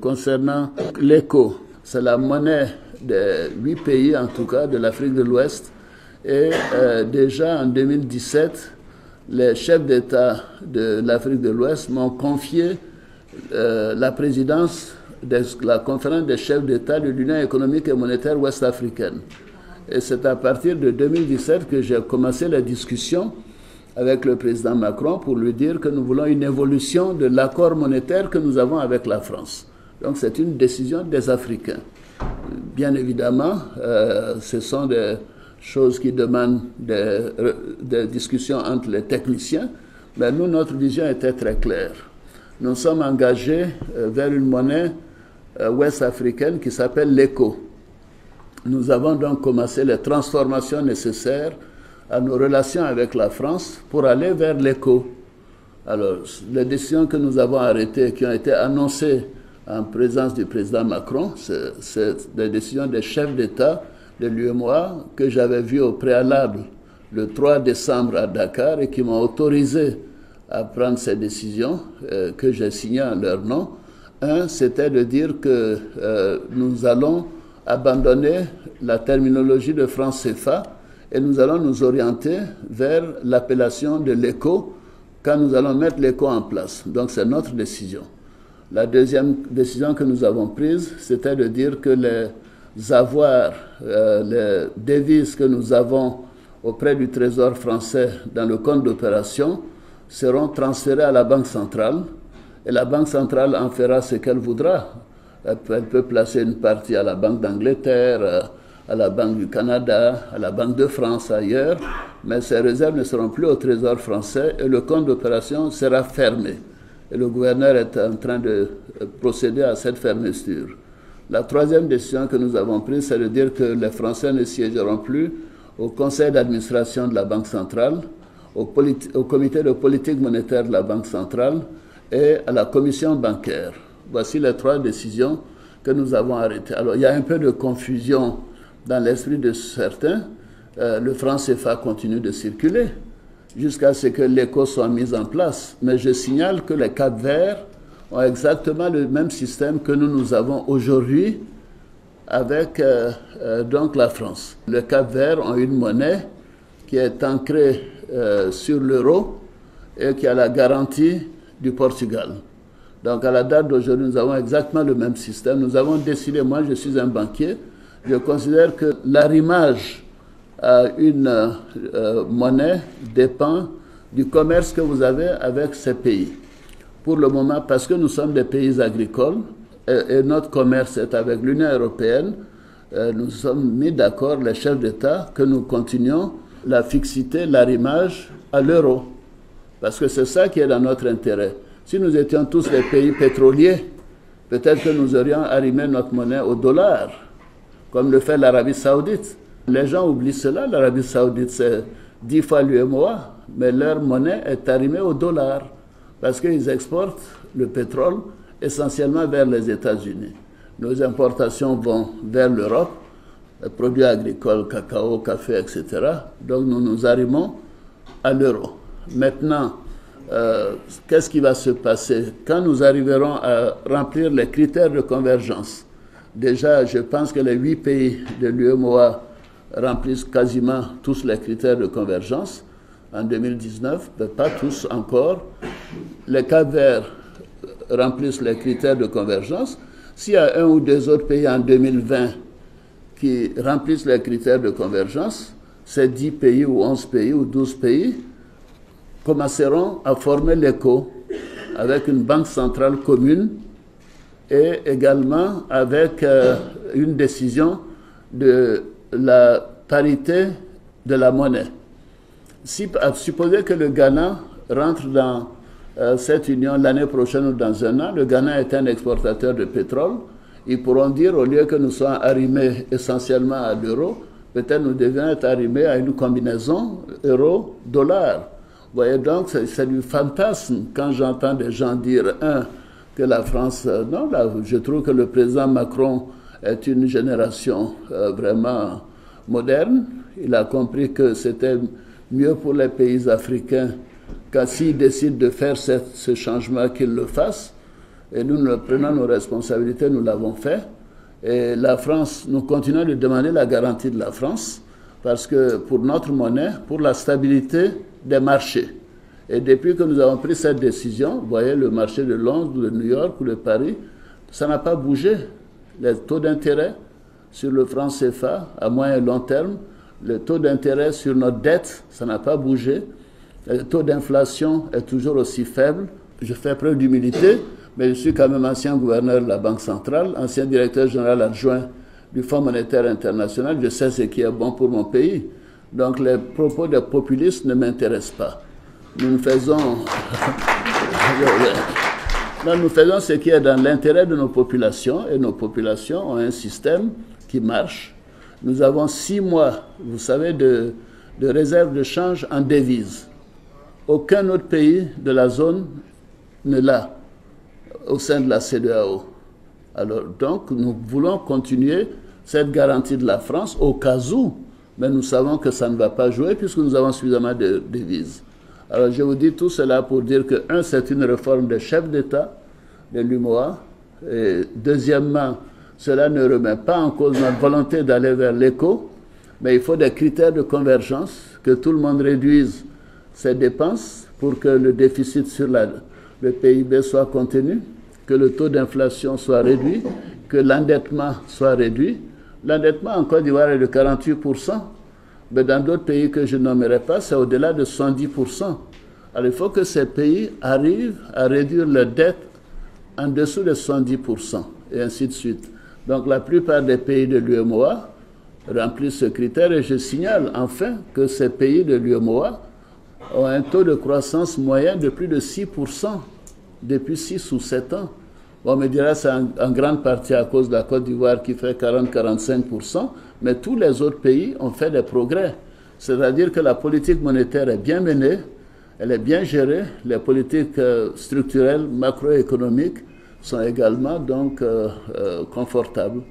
Concernant l'éco, c'est la monnaie des 8 pays, en tout cas, de l'Afrique de l'Ouest. Et déjà en 2017, les chefs d'État de l'Afrique de l'Ouest m'ont confié la présidence de la conférence des chefs d'État de l'Union économique et monétaire ouest-africaine. Et c'est à partir de 2017 que j'ai commencé la discussion avec le président Macron pour lui dire que nous voulons une évolution de l'accord monétaire que nous avons avec la France. Donc c'est une décision des Africains. Bien évidemment, ce sont des choses qui demandent des discussions entre les techniciens, mais nous, notre vision était très claire. Nous sommes engagés vers une monnaie ouest-africaine qui s'appelle l'éco. Nous avons donc commencé les transformations nécessaires à nos relations avec la France pour aller vers l'éco. Alors, les décisions que nous avons arrêtées, qui ont été annoncées en présence du président Macron, c'est des décisions des chefs d'État de l'UEMOA que j'avais vues au préalable le 3 décembre à Dakar et qui m'ont autorisé à prendre ces décisions que j'ai signées en leur nom. Un, c'était de dire que nous allons abandonner la terminologie de franc CFA et nous allons nous orienter vers l'appellation de l'éco quand nous allons mettre l'éco en place. Donc c'est notre décision. La deuxième décision que nous avons prise, c'était de dire que les avoirs, les devises que nous avons auprès du Trésor français dans le compte d'opération seront transférées à la Banque centrale et la Banque centrale en fera ce qu'elle voudra. Elle peut placer une partie à la Banque d'Angleterre, à la Banque du Canada, à la Banque de France, ailleurs, mais ces réserves ne seront plus au Trésor français et le compte d'opération sera fermé. Et le gouverneur est en train de procéder à cette fermeture. La troisième décision que nous avons prise, c'est de dire que les Français ne siégeront plus au conseil d'administration de la Banque centrale, au comité de politique monétaire de la Banque centrale et à la commission bancaire. Voici les trois décisions que nous avons arrêtées. Alors, il y a un peu de confusion dans l'esprit de certains. Le franc CFA continue de circuler jusqu'à ce que l'éco soit mis en place. Mais je signale que les Cap-Verts ont exactement le même système que nous avons aujourd'hui avec donc la France. Les Cap-Verts ont une monnaie qui est ancrée sur l'euro et qui a la garantie du Portugal. Donc à la date d'aujourd'hui, nous avons exactement le même système. Nous avons décidé, moi je suis un banquier, je considère que l'arrimage à une monnaie dépend du commerce que vous avez avec ces pays. Pour le moment, parce que nous sommes des pays agricoles et notre commerce est avec l'Union européenne, nous sommes mis d'accord, les chefs d'État, que nous continuions la fixité, l'arrimage à l'euro. Parce que c'est ça qui est dans notre intérêt. Si nous étions tous des pays pétroliers, peut-être que nous aurions arrimé notre monnaie au dollar, comme le fait l'Arabie saoudite. Les gens oublient cela, l'Arabie saoudite c'est 10 fois l'UEMOA, mais leur monnaie est arrimée au dollar, parce qu'ils exportent le pétrole essentiellement vers les États-Unis. Nos importations vont vers l'Europe, les produits agricoles, cacao, café, etc. Donc nous nous arrimons à l'euro. Maintenant, qu'est-ce qui va se passer quand nous arriverons à remplir les critères de convergence? Déjà, je pense que les 8 pays de l'UEMOA remplissent quasiment tous les critères de convergence en 2019, mais pas tous encore. Les Cap-Verts remplissent les critères de convergence. S'il y a un ou deux autres pays en 2020 qui remplissent les critères de convergence, ces 10 pays ou 11 pays ou 12 pays commenceront à former l'éco avec une banque centrale commune et également avec une décision de la parité de la monnaie. Supposez que le Ghana rentre dans cette union l'année prochaine ou dans un an, le Ghana est un exportateur de pétrole, ils pourront dire, au lieu que nous soyons arrimés essentiellement à l'euro, peut-être nous devions être arrimés à une combinaison euro-dollar. Vous voyez donc, c'est du fantasme quand j'entends des gens dire, que la France... non, là, je trouve que le président Macron est une génération vraiment moderne. Il a compris que c'était mieux pour les pays africains qu'à s'ils décident de faire ce changement, qu'ils le fassent. Et nous prenons nos responsabilités, nous l'avons fait. Et la France, nous continuons de demander la garantie de la France parce que pour notre monnaie, pour la stabilité des marchés. Et depuis que nous avons pris cette décision, vous voyez le marché de Londres, de New York ou de Paris, ça n'a pas bougé. Les taux d'intérêt sur le franc CFA à moyen et long terme, le taux d'intérêt sur notre dette, ça n'a pas bougé. Le taux d'inflation est toujours aussi faible. Je fais preuve d'humilité, mais je suis quand même ancien gouverneur de la Banque centrale, ancien directeur général adjoint du Fonds monétaire international. Je sais ce qui est bon pour mon pays. Donc les propos des populistes ne m'intéressent pas. Nous faisons ce qui est dans l'intérêt de nos populations, et nos populations ont un système qui marche. Nous avons 6 mois, vous savez, de réserve de change en devises. Aucun autre pays de la zone ne l'a au sein de la CEDEAO. Alors, donc, nous voulons continuer cette garantie de la France au cas où, mais nous savons que ça ne va pas jouer puisque nous avons suffisamment de devises. Alors, je vous dis tout cela pour dire que, un, c'est une réforme de chef d'État, de l'UMOA, et deuxièmement, cela ne remet pas en cause notre volonté d'aller vers l'éco, mais il faut des critères de convergence, que tout le monde réduise ses dépenses pour que le déficit sur le PIB soit contenu, que le taux d'inflation soit réduit, que l'endettement soit réduit. L'endettement en Côte d'Ivoire est de 48%, mais dans d'autres pays que je nommerai pas, c'est au-delà de 70%. Alors il faut que ces pays arrivent à réduire leur dette en dessous de 70%, et ainsi de suite. Donc la plupart des pays de l'UMOA remplissent ce critère, et je signale enfin que ces pays de l'UMOA ont un taux de croissance moyen de plus de 6% depuis 6 ou 7 ans. On me dira que c'est en grande partie à cause de la Côte d'Ivoire qui fait 40-45%, mais tous les autres pays ont fait des progrès. C'est-à-dire que la politique monétaire est bien menée, elle est bien gérée, les politiques structurelles, macroéconomiques sont également donc confortables.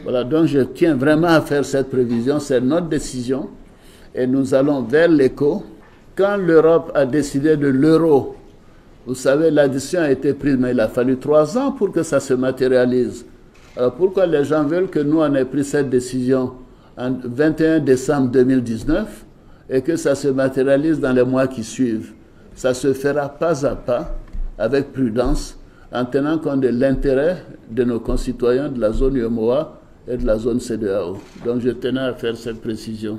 Voilà, donc je tiens vraiment à faire cette prévision, c'est notre décision, et nous allons vers l'éco. Quand l'Europe a décidé de l'euro, vous savez, la décision a été prise, mais il a fallu 3 ans pour que ça se matérialise. Alors pourquoi les gens veulent que nous on ait pris cette décision en 21 décembre 2019 et que ça se matérialise dans les mois qui suivent? Ça se fera pas à pas, avec prudence, en tenant compte de l'intérêt de nos concitoyens de la zone UMOA et de la zone CEDEAO. Donc je tenais à faire cette précision.